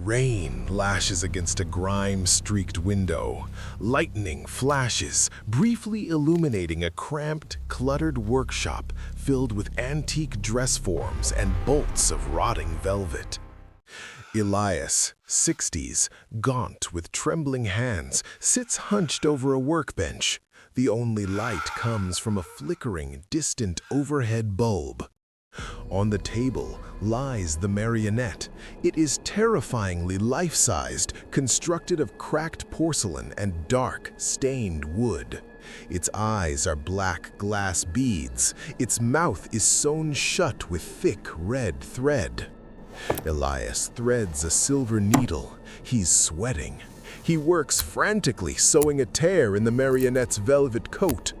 Rain lashes against a grime-streaked window. Lightning flashes, briefly illuminating a cramped, cluttered workshop filled with antique dress forms and bolts of rotting velvet. Elias, 60s, gaunt with trembling hands, sits hunched over a workbench. The only light comes from a flickering, distant overhead bulb. On the table lies the marionette. It is terrifyingly life-sized, constructed of cracked porcelain and dark, stained wood. Its eyes are black glass beads. Its mouth is sewn shut with thick red thread. Elias threads a silver needle. He's sweating. He works frantically, sewing a tear in the marionette's velvet coat.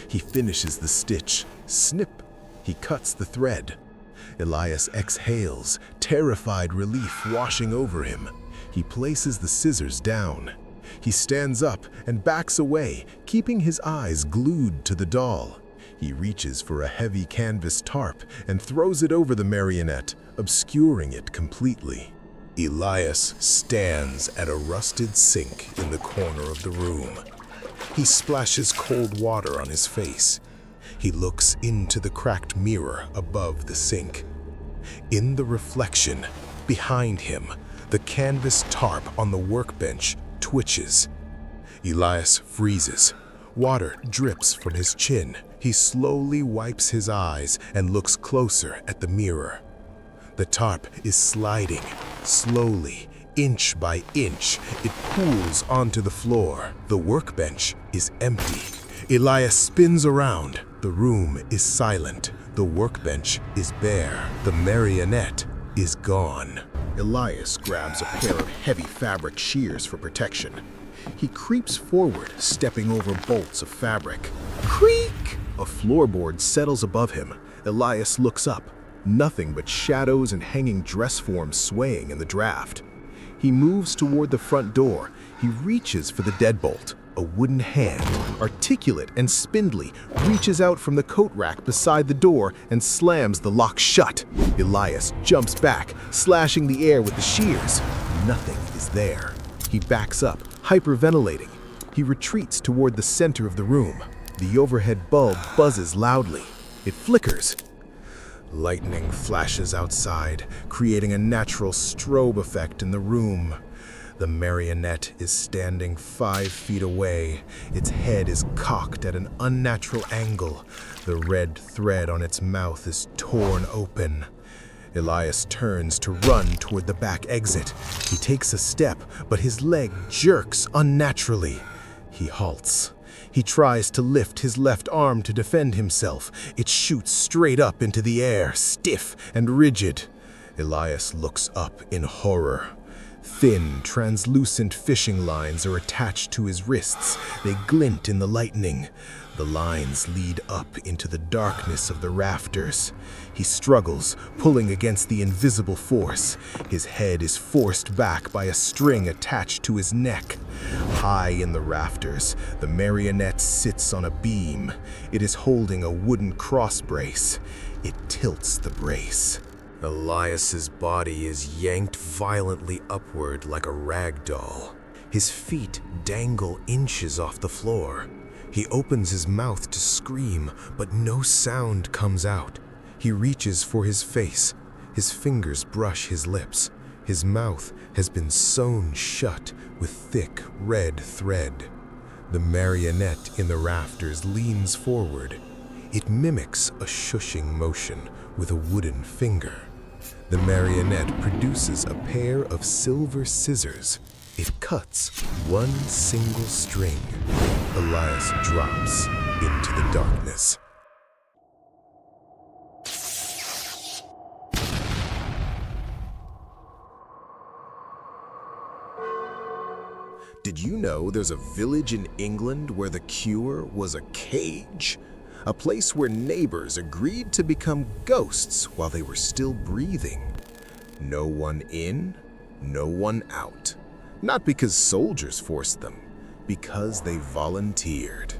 He finishes the stitch. Snip. He cuts the thread. Elias exhales, terrified relief washing over him. He places the scissors down. He stands up and backs away, keeping his eyes glued to the doll. He reaches for a heavy canvas tarp and throws it over the marionette, obscuring it completely. Elias stands at a rusted sink in the corner of the room. He splashes cold water on his face. He looks into the cracked mirror above the sink. In the reflection, behind him, the canvas tarp on the workbench twitches. Elias freezes. Water drips from his chin. He slowly wipes his eyes and looks closer at the mirror. The tarp is sliding, slowly, inch by inch. It pools onto the floor. The workbench is empty. Elias spins around. The room is silent. The workbench is bare. The marionette is gone. Elias grabs a pair of heavy fabric shears for protection. He creeps forward, stepping over bolts of fabric. Creak! A floorboard settles above him. Elias looks up. Nothing but shadows and hanging dress forms swaying in the draft. He moves toward the front door. He reaches for the deadbolt. A wooden hand, articulate and spindly, reaches out from the coat rack beside the door and slams the lock shut. Elias jumps back, slashing the air with the shears. Nothing is there. He backs up, hyperventilating. He retreats toward the center of the room. The overhead bulb buzzes loudly. It flickers. Lightning flashes outside, creating a natural strobe effect in the room. The marionette is standing 5 feet away. Its head is cocked at an unnatural angle. The red thread on its mouth is torn open. Elias turns to run toward the back exit. He takes a step, but his leg jerks unnaturally. He halts. He tries to lift his left arm to defend himself. It shoots straight up into the air, stiff and rigid. Elias looks up in horror. Thin, translucent fishing lines are attached to his wrists. They glint in the lightning. The lines lead up into the darkness of the rafters. He struggles, pulling against the invisible force. His head is forced back by a string attached to his neck. High in the rafters, the marionette sits on a beam. It is holding a wooden cross brace. It tilts the brace. Elias's body is yanked violently upward like a rag doll. His feet dangle inches off the floor. He opens his mouth to scream, but no sound comes out. He reaches for his face. His fingers brush his lips. His mouth has been sewn shut with thick red thread. The marionette in the rafters leans forward. It mimics a shushing motion with a wooden finger. The marionette produces a pair of silver scissors. It cuts one single string. Elias drops into the darkness. Did you know there's a village in England where the cure was a cage? A place where neighbors agreed to become ghosts while they were still breathing. No one in, no one out. Not because soldiers forced them, because they volunteered.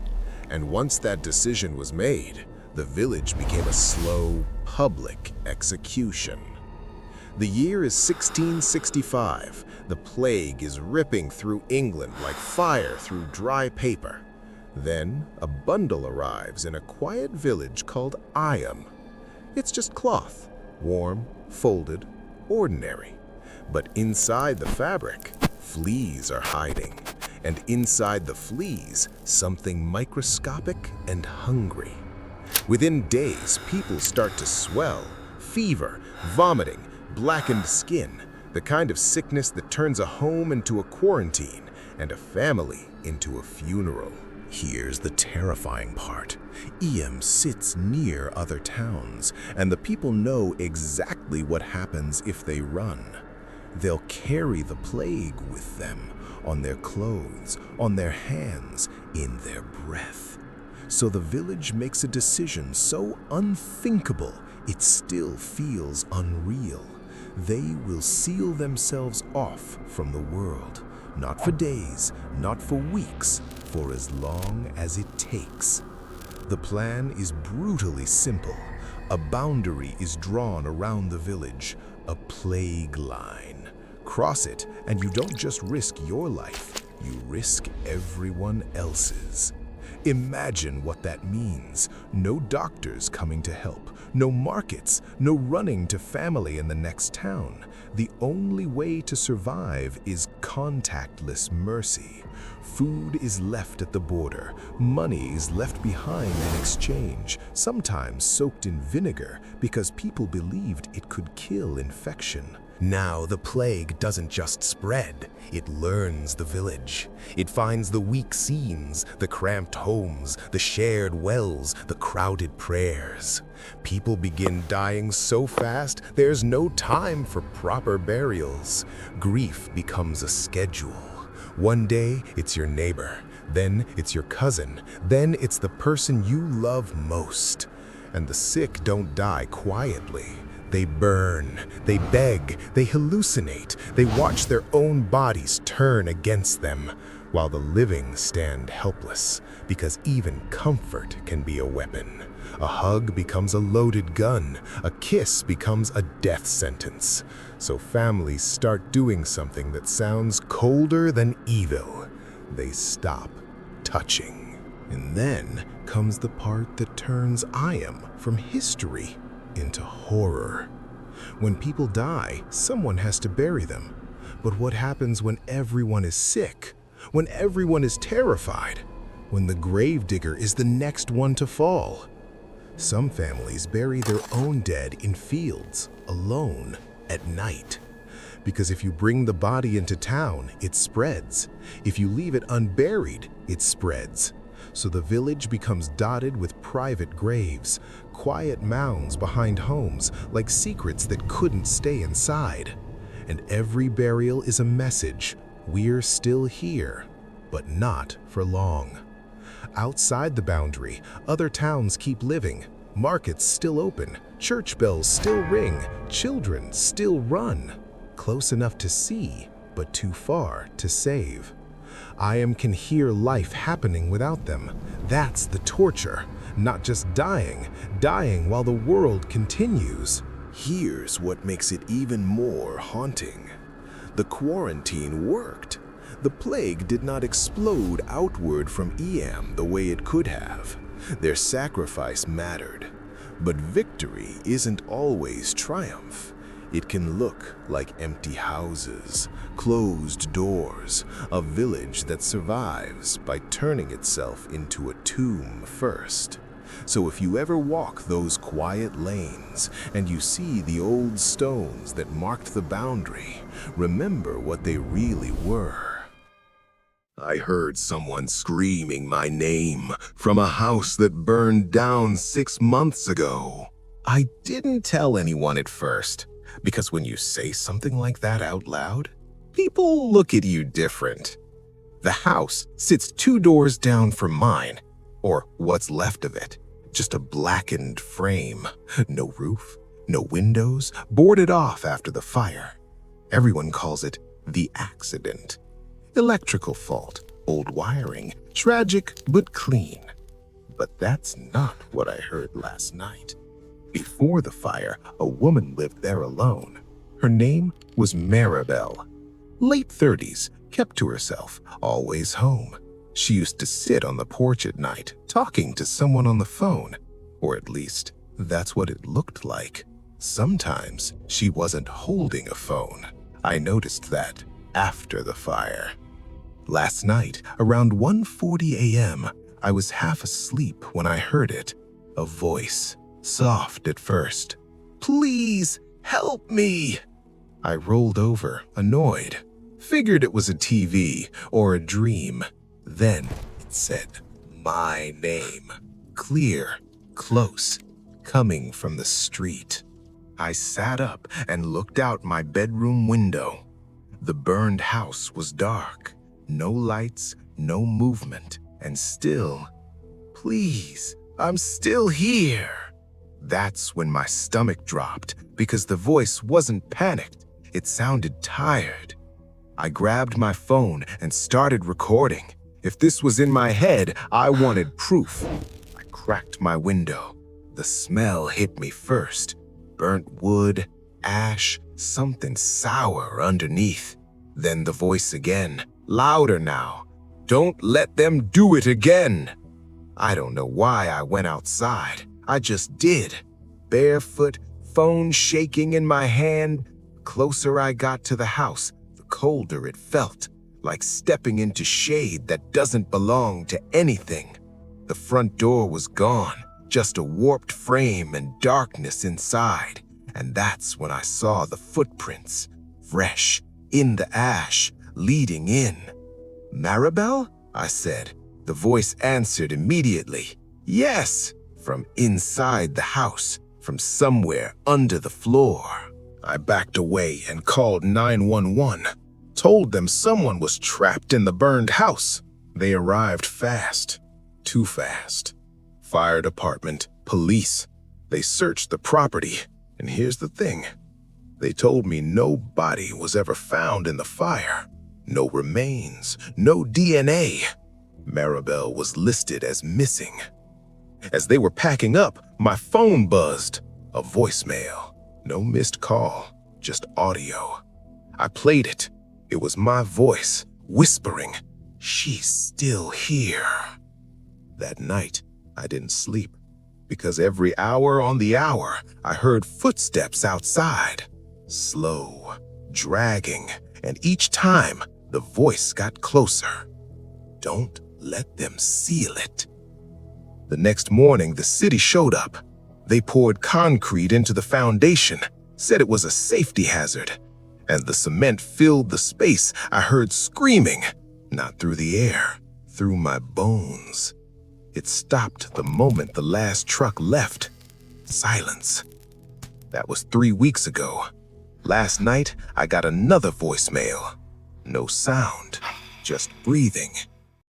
And once that decision was made, the village became a slow, public execution. The year is 1665. The plague is ripping through England like fire through dry paper. Then, a bundle arrives in a quiet village called Iam. It's just cloth, warm, folded, ordinary. But inside the fabric, fleas are hiding. And inside the fleas, something microscopic and hungry. Within days, people start to swell, fever, vomiting, blackened skin, the kind of sickness that turns a home into a quarantine and a family into a funeral. Here's the terrifying part. Iam sits near other towns, and the people know exactly what happens if they run. They'll carry the plague with them, on their clothes, on their hands, in their breath. So the village makes a decision so unthinkable, it still feels unreal. They will seal themselves off from the world, not for days, not for weeks, for as long as it takes. The plan is brutally simple. A boundary is drawn around the village, a plague line. Cross it, and you don't just risk your life, you risk everyone else's. Imagine what that means. No doctors coming to help, no markets, no running to family in the next town. The only way to survive is contactless mercy. Food is left at the border, money is left behind in exchange, sometimes soaked in vinegar because people believed it could kill infection. Now the plague doesn't just spread, it learns the village. It finds the weak scenes, the cramped homes, the shared wells, the crowded prayers. People begin dying so fast, there's no time for proper burials. Grief becomes a schedule. One day, it's your neighbor, then it's your cousin, then it's the person you love most. And the sick don't die quietly. They burn, they beg, they hallucinate, they watch their own bodies turn against them, while the living stand helpless, because even comfort can be a weapon. A hug becomes a loaded gun, a kiss becomes a death sentence. So families start doing something that sounds colder than evil. They stop touching. And then comes the part that turns Iam from history into horror. When people die, someone has to bury them. But what happens when everyone is sick? When everyone is terrified? When the gravedigger is the next one to fall? Some families bury their own dead in fields, alone, at night. Because if you bring the body into town, it spreads. If you leave it unburied, it spreads. So the village becomes dotted with private graves, quiet mounds behind homes, like secrets that couldn't stay inside. And every burial is a message: we're still here, but not for long. Outside the boundary, other towns keep living. Markets still open, church bells still ring, children still run. Close enough to see, but too far to save. Iam can hear life happening without them. That's the torture. Not just dying while the world continues. Here's what makes it even more haunting. The quarantine worked. The plague did not explode outward from Iam the way it could have. Their sacrifice mattered. But victory isn't always triumph. It can look like empty houses, closed doors, a village that survives by turning itself into a tomb first. So if you ever walk those quiet lanes and you see the old stones that marked the boundary, remember what they really were. I heard someone screaming my name from a house that burned down 6 months ago. I didn't tell anyone at first, because when you say something like that out loud, people look at you different. The house sits 2 doors down from mine, or what's left of it. Just a blackened frame, no roof, no windows, boarded off after the fire. Everyone calls it the accident. Electrical fault, old wiring, tragic but clean. But that's not what I heard last night. Before the fire, a woman lived there alone. Her name was Maribel. Late 30s, kept to herself, always home. She used to sit on the porch at night, talking to someone on the phone, or at least that's what it looked like. Sometimes she wasn't holding a phone. I noticed that after the fire. Last night, around 1:40 a.m., I was half asleep when I heard it. A voice, soft at first. "Please, help me!" I rolled over, annoyed. Figured it was a TV or a dream. Then it said my name. Clear, close, coming from the street. I sat up and looked out my bedroom window. The burned house was dark. No lights, no movement, and still, "Please, I'm still here." That's when my stomach dropped because the voice wasn't panicked. It sounded tired. I grabbed my phone and started recording. If this was in my head, I wanted proof. I cracked my window. The smell hit me first. Burnt wood, ash, something sour underneath. Then the voice again, louder now. "Don't let them do it again." I don't know why I went outside. I just did. Barefoot, phone shaking in my hand. Closer I got to the house, the colder it felt, like stepping into shade that doesn't belong to anything. The front door was gone, just a warped frame and darkness inside. And that's when I saw the footprints, fresh, in the ash, leading in. "Maribel?" I said. The voice answered immediately. "Yes," from inside the house, from somewhere under the floor. I backed away and called 911. Told them someone was trapped in the burned house. They arrived fast. Too fast. Fire department, police. They searched the property. And here's the thing. They told me no body was ever found in the fire. No remains, no DNA. Maribel was listed as missing. As they were packing up, my phone buzzed. A voicemail. No missed call, just audio. I played it. It was my voice, whispering, "She's still here." That night, I didn't sleep, because every hour on the hour, I heard footsteps outside. Slow, dragging, and each time, the voice got closer. "Don't let them seal it." The next morning, the city showed up. They poured concrete into the foundation, said it was a safety hazard. As the cement filled the space, I heard screaming, not through the air, through my bones. It stopped the moment the last truck left. Silence. That was 3 weeks ago. Last night, I got another voicemail. No sound, just breathing.